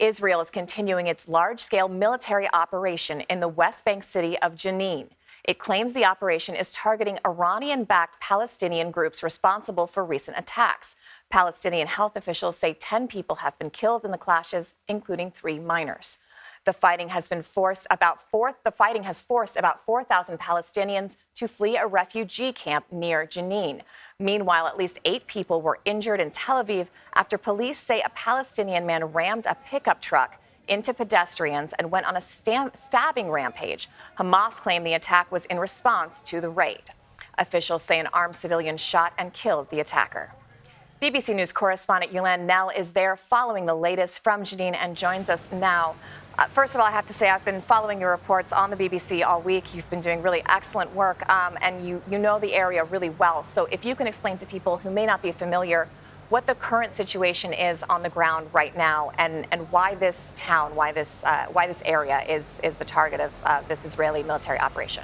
Israel is continuing its large-scale military operation in the West Bank city of Jenin. It claims the operation is targeting Iranian-backed Palestinian groups responsible for recent attacks. Palestinian health officials say 10 people have been killed in the clashes, including 3 minors. The fighting has forced about 4,000 Palestinians to flee a refugee camp near Jenin. Meanwhile, at least 8 people were injured in Tel Aviv after police say a Palestinian man rammed a pickup truck into pedestrians and went on a stabbing rampage. Hamas claimed the attack was in response to the raid. Officials say an armed civilian shot and killed the attacker. BBC News correspondent Yolande Knell is there following the latest from Jenin and joins us now. First of all, I have to say I've been following your reports on the BBC all week. You've been doing really excellent work, and you know the area really well. So if you can explain to people who may not be familiar what the current situation is on the ground right now, and why this town, why this area is the target of this Israeli military operation.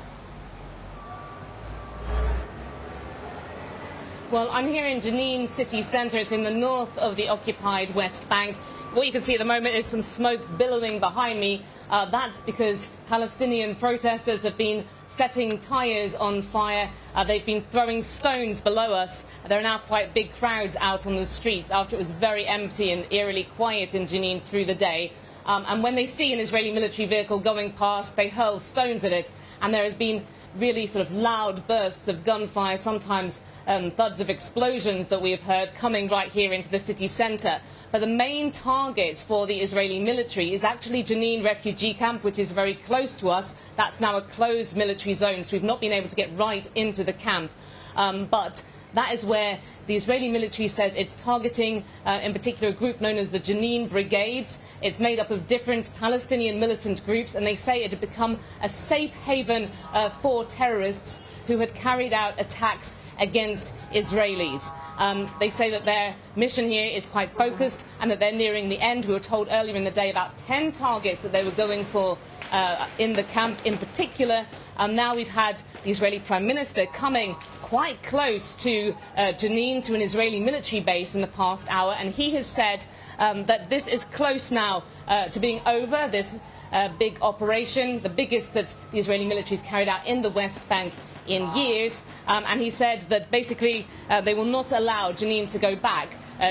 Well, I'm here in Jenin city centre. It's in the north of the occupied West Bank. What you can see at the moment is some smoke billowing behind me. That's because Palestinian protesters have been setting tyres on fire. They've been throwing stones below us. There are now quite big crowds out on the streets after it was very empty and eerily quiet in Jenin through the day. And when they see an Israeli military vehicle going past, they hurl stones at it. And there has been really sort of loud bursts of gunfire, sometimes thuds of explosions that we have heard coming right here into the city centre. But the main target for the Israeli military is actually Jenin refugee camp, which is very close to us. That's now a closed military zone, so we've not been able to get right into the camp. But that is where the Israeli military says it's targeting, in particular, a group known as the Jenin Brigades. It's made up of different Palestinian militant groups, and they say it had become a safe haven for terrorists who had carried out attacks against Israelis. They say that their mission here is quite focused and that they're nearing the end. We were told earlier in the day about 10 targets that they were going for in the camp in particular. Now we've had the Israeli Prime Minister coming quite close to Jenin, to an Israeli military base in the past hour, and he has said that this is close now to being over, this big operation, the biggest that the Israeli military has carried out in the West Bank in years, and he said that basically they will not allow Jenin to go back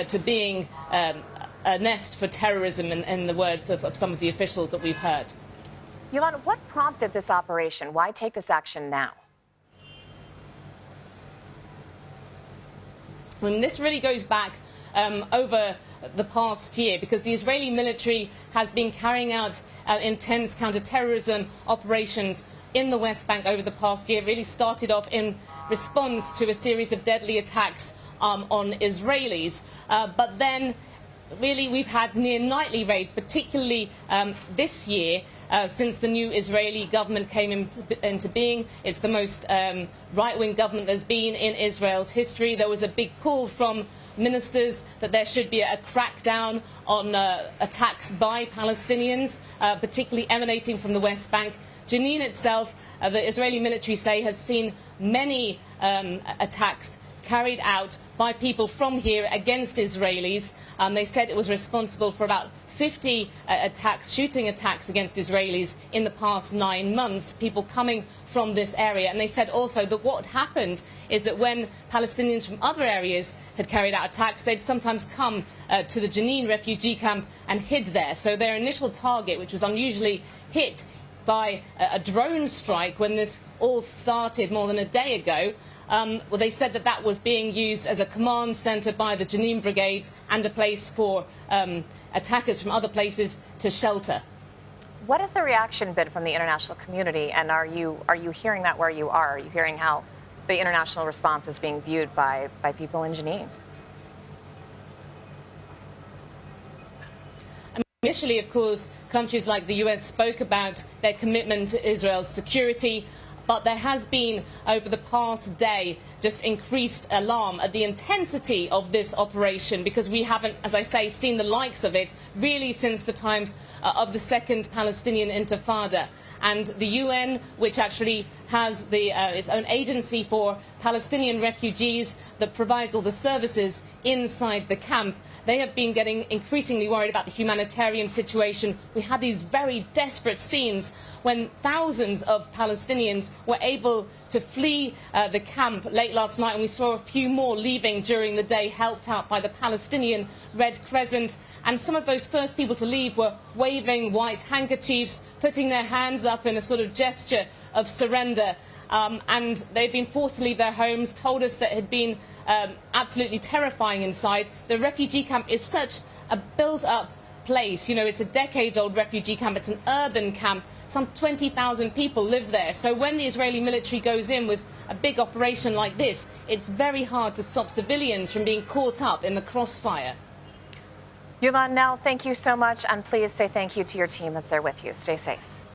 to being a nest for terrorism, in the words of some of the officials that we've heard. Yolande, what prompted this operation? Why take this action now? And this really goes back over the past year, because the Israeli military has been carrying out intense counter-terrorism operations in the West Bank over the past year. It really started off in response to a series of deadly attacks on Israelis. But then, really, we've had near nightly raids, particularly this year, since the new Israeli government came into being. It's the most right-wing government there's been in Israel's history. There was a big call from ministers that there should be a crackdown on attacks by Palestinians, particularly emanating from the West Bank. Jenin itself, the Israeli military say, has seen many attacks carried out by people from here against Israelis. They said it was responsible for about 50 attacks, shooting attacks against Israelis in the past 9 months, people coming from this area. And they said also that what happened is that when Palestinians from other areas had carried out attacks, they'd sometimes come to the Jenin refugee camp and hid there. So their initial target, which was unusually hit by a drone strike when this all started more than a day ago, well, they said that that was being used as a command centre by the Jenin Brigades and a place for attackers from other places to shelter. What has the reaction been from the international community, and are you hearing that where you are? Are you hearing how the international response is being viewed by people in Jenin? Initially, of course, countries like the US spoke about their commitment to Israel's security, but there has been, over the past day, just increased alarm at the intensity of this operation, because we haven't, as I say, seen the likes of it really since the times of the Second Palestinian Intifada. And the UN, which actually has its own agency for Palestinian refugees that provides all the services inside the camp, they have been getting increasingly worried about the humanitarian situation. We had these very desperate scenes when thousands of Palestinians were able to flee the camp late last night, and we saw a few more leaving during the day, helped out by the Palestinian Red Crescent. And some of those first people to leave were waving white handkerchiefs, putting their hands up in a sort of gesture of surrender. And they've been forced to leave their homes, told us that it had been absolutely terrifying inside. The refugee camp is such a built-up place. You know, it's a decades-old refugee camp. It's an urban camp. Some 20,000 people live there. So when the Israeli military goes in with a big operation like this, it's very hard to stop civilians from being caught up in the crossfire. Yolande Knell, thank you so much, and please say thank you to your team that's there with you. Stay safe.